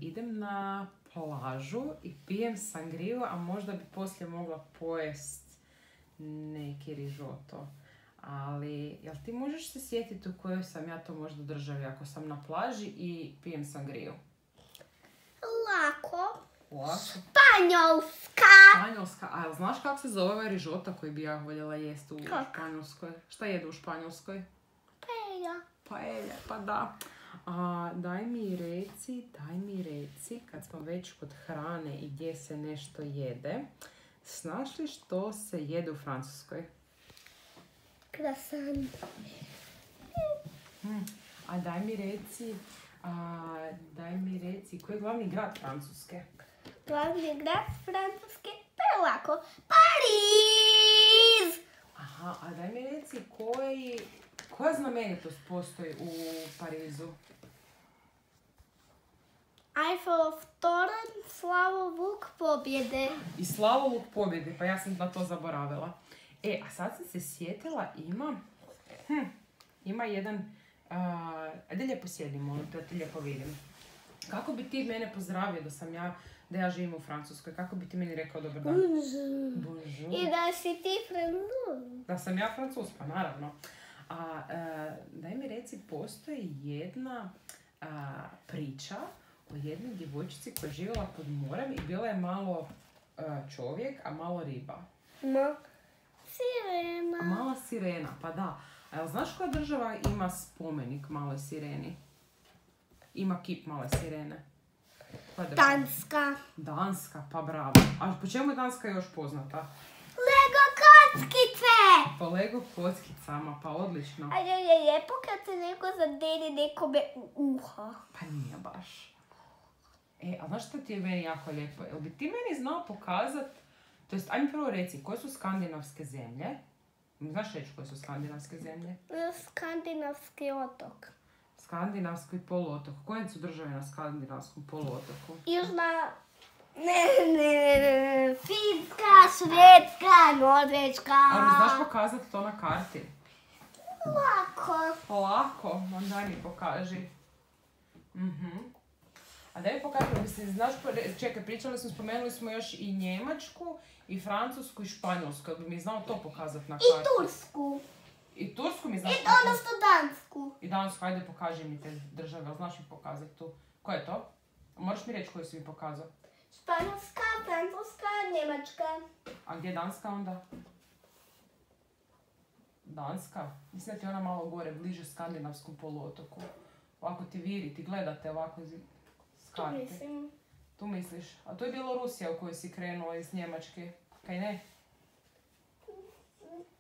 idem na plažu i pijem sangriju, a možda bi poslije mogla pojest neki rižoto. Ali, jel ti možeš se sjetiti u kojoj sam ja to možda državi ako sam na plaži i pijem sangriju? Lako. Španjolska. A znaš kako se zove ovaj rižota koji bi ja voljela jesti u Španjolskoj? Šta jedu u Španjolskoj? Paella, pa da. Daj mi reci, kad smo već kod hrane i gdje se nešto jede, znaš li što se jede u Francuskoj? Croissant. A daj mi reci, koji je glavni grad Francuske? Glavni grad Francuske? Prelako. Pariz! Aha, a daj mi reci koja znamenitost postoji u Parizu? Eiffelov toranj, Slavovuk pobjede. I Slavovuk pobjede, pa ja sam na to zaboravila. A sad sam se sjetila, ima jedan, ajde lijepo sjedimo, da ti lijepo vidim. Kako bi ti mene pozdravio da ja živim u Francuskoj? Kako bi ti meni rekao dobar dan? Bonjour. I da si ti Francuz. Da sam ja Francuz, pa naravno. Daj mi reci, postoji jedna priča o jednoj djevojčici koja je živjela pod morem i bila je malo čovjek, a malo riba. Sirena. Mala sirena, pa da. A jel znaš koja država ima spomenik maloj sireni? Ima kip male sirene? Danska, pa bravo. A po čemu je Danska još poznata? Lego kockice! Po Lego kockicama, pa odlično. A je lijepo kad se neko zaderi nekome u uho. Pa nije baš. A znaš što ti je meni jako lijepo? Jel bi ti meni znao pokazat, to jest, ajme prvo reci, koje su skandinavske zemlje? Znaš reći koje su skandinavske zemlje? Skandinavski otok. Skandinavski poluotok. Koje su države na skandinavskom poluotoku? Južna... Ne. Finska, Švedska, Norveška. Ali znaš pokazat to na karti? Lako. Onda mi pokaži. A da mi pokaži, mislim, znaš, čekaj, spomenuli smo još i Njemačku, i Francusku, i Španjolsku. Jel bi mi znao to pokazat na karti? I Tursku. I Tursku mi znaš Odnosno Dansku. I Dansku, ajde pokaži mi te države, znaš mi pokazat tu. Ko je to? Moraš mi reći koju si mi pokazao. Španjolska, Francuska, Njemačka. A gdje je Danska onda? Danska? Mislim da ti je ona malo gore, bliže skandinavskom poluotoku. Ovako ti viri, ti gledate ovako iz karte. Tu mislim. Tu misliš? A to je Bjelorusija u kojoj si krenula iz Njemačke. Kaj ne?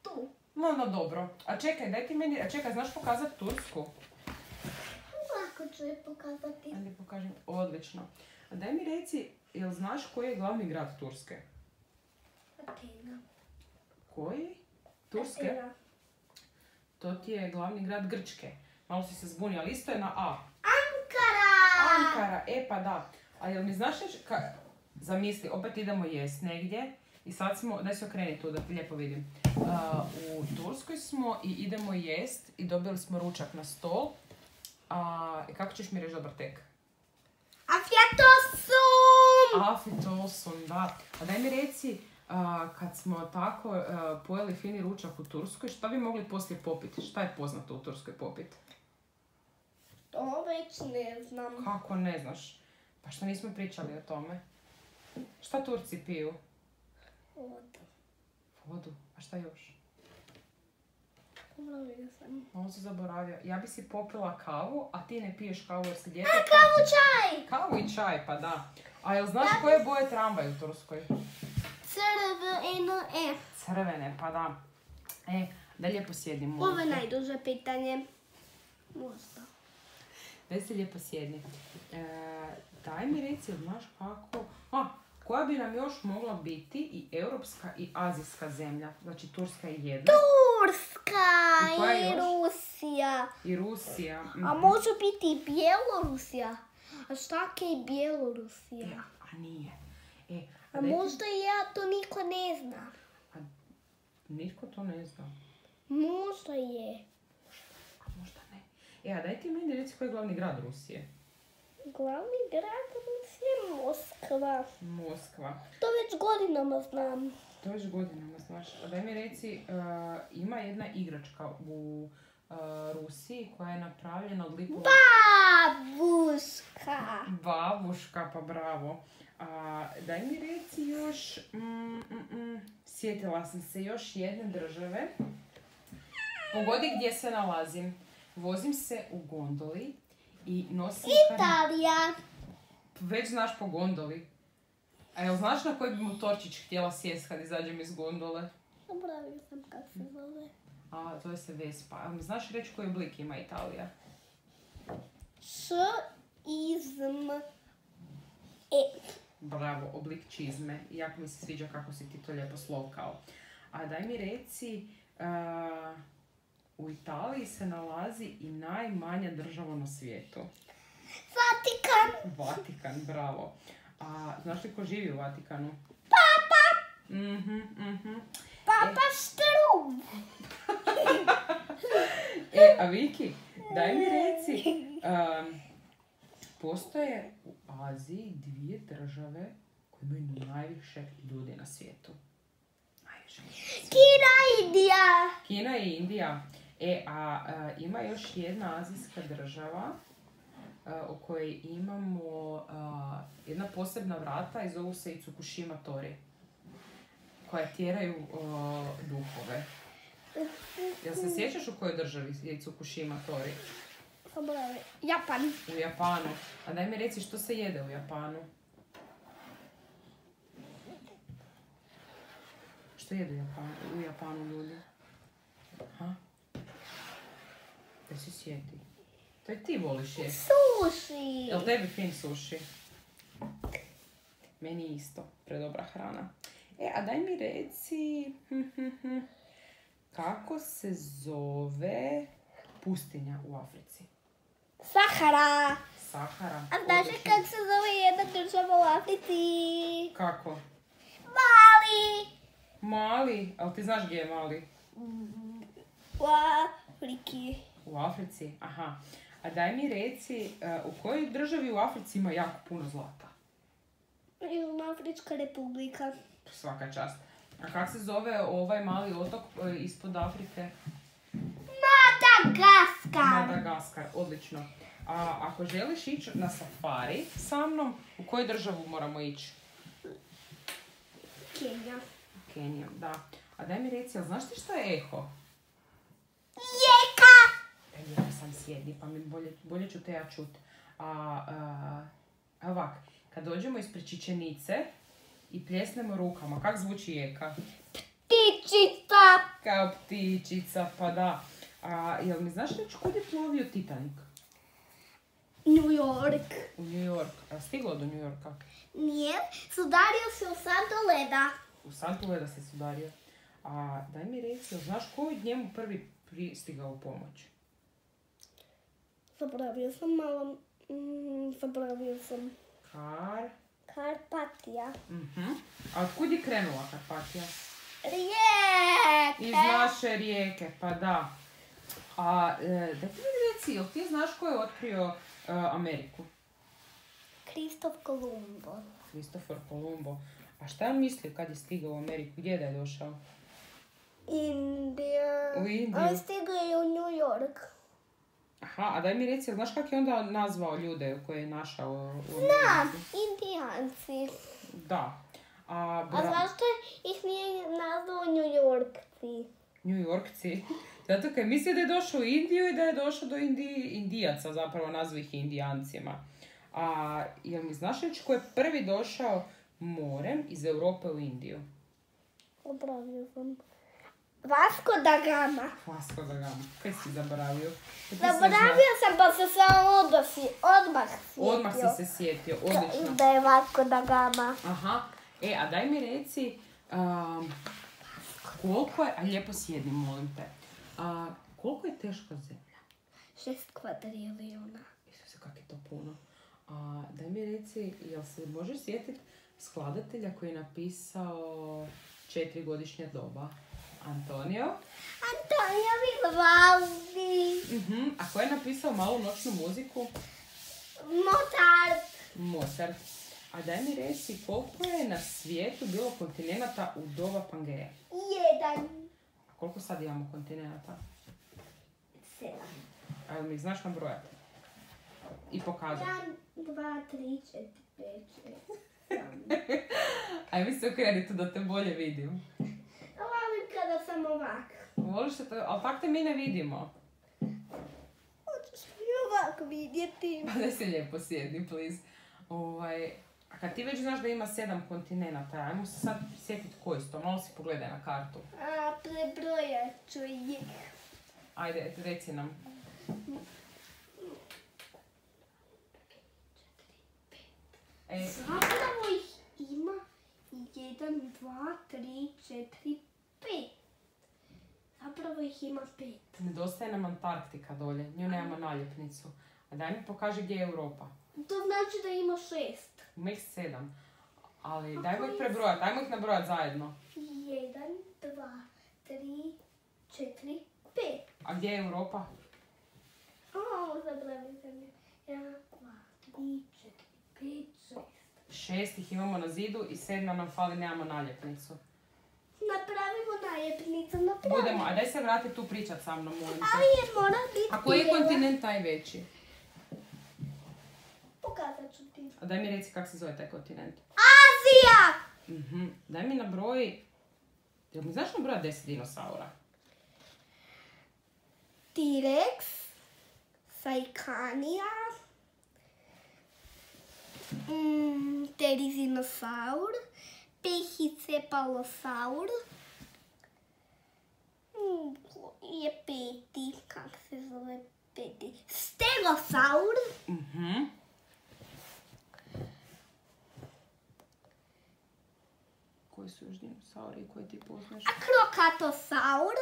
Tu. No, dobro. A čekaj, znaš pokazat Tursku? Lako ću je pokazati. Ajde pokažem, odlično. A daj mi reci, jel znaš koji je glavni grad Turske? Atena. Koji? Turske? Atena. To ti je glavni grad Grčke. Malo si se zbunio, ali isto je na A. Ankara, pa da. A jel mi znaš zamisli, opet idemo jest negdje i sad smo, daj se okreni tu da ti lijepo vidim. U Turskoj smo i idemo jest i dobili smo ručak na stol. I kako ćeš mi reći dobar tek? Afitosum, da. A daj mi reci, kad smo tako pojeli fini ručak u Turskoj, šta bi mogli poslije popiti? Šta je poznato u Turskoj popiti? To već ne znam. Kako ne znaš? Pa što nismo pričali o tome? Šta Turci piju? Vodu? A šta još? Zaboravila sam. Malo se zaboravio. Ja bi si popila kavu, a ti ne piješ kavu jer si dijete. Kavu, čaj! Kavu i čaj, pa da. A jel znaš koje boje tramvaj u Turskoj? Crvene. Crvene, pa da. Da lijepo sjedimo. Ovo je najduže pitanje. Možda. Daj se lijepo sjedni. Daj mi reci, znaš kako... koja bi nam još mogla biti i europska i azijska zemlja? Znači, Turska je jedna. Turska i Rusija. I Rusija. A može biti i Bjelorusija. A šta je i Bjelorusija? A nije. A možda ja to niko ne zna. Nitko to ne zna. Možda je. A možda ne. A daj ti meni reci koji je glavni grad Rusije. Glavni grad Rusije Moskva. Moskva. To već godinama znam. To već godinama znaš. A daj mi reci, ima jedna igračka u Rusiji koja je napravljena od lipova... Babuška. Babuška, pa bravo. Daj mi reci još... Sjetila sam se još jedne države. Pogodi gdje se nalazim. Vozim se u gondoli i nosim... Italija. Već znaš po gondoli. A jel znaš na koji bi motorčić htjela sjest kad izađem iz gondole? Zaboravio sam kako se zove. Zove se Vespa. A mi znaš reći koji oblik ima Italija? Bravo, oblik čizme. I jako mi se sviđa kako si ti to lijepo slovkao. A daj mi reci, u Italiji se nalazi i najmanja država na svijetu. Vatikan. Vatikan, bravo. Znaš li ko živi u Vatikanu? Papa. Papa Štrum. A Viki, daj mi reci, postoje u Aziji 2 države koje imaju najviše ljudi na svijetu. Kina i Indija. Kina i Indija. Ima još jedna azijska država u kojoj imamo jedna posebna vrata i zovu se Itsukushima Tori, koja tjeraju duhove. Jel se sjećaš u kojoj državi je Itsukushima Tori? Japan. U Japanu. A daj mi reci što se jede u Japanu. Što jedu u Japanu ljudi? Da se sjeti. To je ti voliš jesti. Sushi. Jel tebi fin sushi? Meni isto. Predobra hrana. A daj mi reci... Kako se zove pustinja u Africi? Sahara. Sahara. A znaš kako se zove jedna država u Africi? Kako? Mali. Mali? Ali ti znaš gdje je Mali? U Afriki. U Africi? Aha. A daj mi reci, u kojoj državi u Africi ima jako puno zlata? Južnoafrička republika. Svaka čast. A kako se zove ovaj mali otok ispod Afrike? Madagaskar. Madagaskar, odlično. A ako želiš ići na safari sa mnom, u koju državu moramo ići? Kenija. Kenija, da. A daj mi reci, znaš ti što je eho? Jeka. Ja sam sjedni, pa mi bolje ću te ja čut. Ovak, kad dođemo ispred Čičenice i pljesnemo rukama, kak zvuči jeka? Ptičica. Kao ptičica, pa da. Jel mi znaš reći kud je plovio Titanic? New York. U New York. A stiglo do New Yorka? Nije, sudario se u santu leda. U santu leda se sudario. Daj mi reci, znaš ko je njemu prvi pristigao u pomoć? Zaboravio sam malo. Zaboravio sam. Karpatija. A otkud je krenula Karpatija? Rijeke. Iz naše rijeke, pa da. Da ti mi reci, jel ti znaš ko je otkrio Ameriku? Kristofor Kolumbo. A šta je on mislio kad je stigao u Ameriku? Gdje da je došao? Indija. U Indiju. On stigao je u New York. Aha, a daj mi reci, znaš kako je onda nazvao ljude koje je našao u Ameriku? Znam, Indijanci. Da. A zašto ih nije nazvao New Yorkci? New Yorkci? Zato kaj misli da je došao u Indiju i da je došao do Indijaca, zapravo nazva ih Indijancima. Jel mi znaš reći ko je prvi došao morem iz Europe u Indiju? Zaboravio sam. Vasco da Gama. Vasco da Gama. Kaj si zaboravio? Zaboravio sam pa se samo odmah sjetio. Odmah si se sjetio, odlično. Da je Vasco da Gama. Aha. A daj mi reci, koliko je, a lijepo sjedni, molim te, koliko je teška zemlja? 6 kvadrilijuna. Isuse, kak je to puno. Daj mi reci, jel se možeš sjetiti skladatelja koji je napisao 4 godišnja doba? Antonio Vivaldi. A ko je napisao Malu noćnu muziku? Mozart. A daj mi reci koliko je na svijetu bilo kontinenata u doba Pangeja? 1. A koliko sad imamo kontinenata? 7. A jel mi znaš nabrojati? I pokazati. 1, 2, 3, 4, 5, 6, 7. Aj mi se okreni tu da te bolje vidim. Volim kada sam ovak. Voliš se to, ali tak te mi ne vidimo. Hoćeš mi ovak vidjeti? Pa da se lijepo sjedni, please. A kad ti već znaš da ima 7 kontinenata, ajmo se sad sjetiti koji su to, malo si pogledaj na kartu. Prebrojat ću ih. Ajde, reci nam. Zapravo ih ima 1, 2, 3, 4, 5. Zapravo ih ima 5. Nedostaje nam Antarktika dolje, nju nemamo naljepnicu. A daj mi pokaži gdje je Europa. To znači da ima 6. Ima ih 7. Ali dajmo ih prebrojati, dajmo ih nabrojati zajedno. 1, 2, 3, 4, 5. A gdje je Europa? Zaboravite mi. 1, 2, 3, 4, 5, 6. 6 ih imamo na zidu i 7 nam fali, nemamo naljepnicu. Napravimo naljepnicu, napravimo. Budemo, a daj se vrati tu pričat sa mnom, molim te. Ali je mora biti A koji je bijela. kontinent najveći? Pokazat ću ti. A daj mi reci kako se zove taj kontinent. Azija! Daj mi nabroji... Jel mi znaš nabrojati 10 dinosaura? T-Rex, Saikanija, Terizinosaur, Pachycephalosaur, je peti, kak se zove peti, Stegosaur, Koji su još dinosauri koji ti poznaš? Akrokatosaur,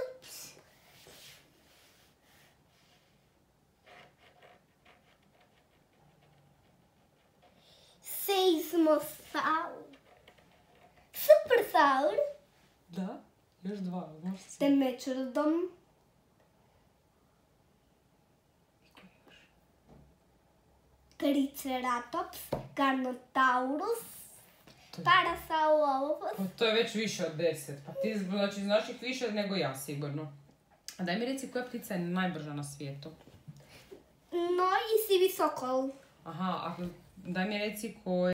Seismosaur, Supersaur, Da, još 2, znaš se. Temečerdom, Triceratops, Carnotaurus, Parasaurolophus. Pa to je već više od 10. Pa ti znači, znaš ih više nego ja sigurno. A daj mi reci koja ptica je najbrža na svijetu? No i sivi sokol. Aha, daj mi reci koji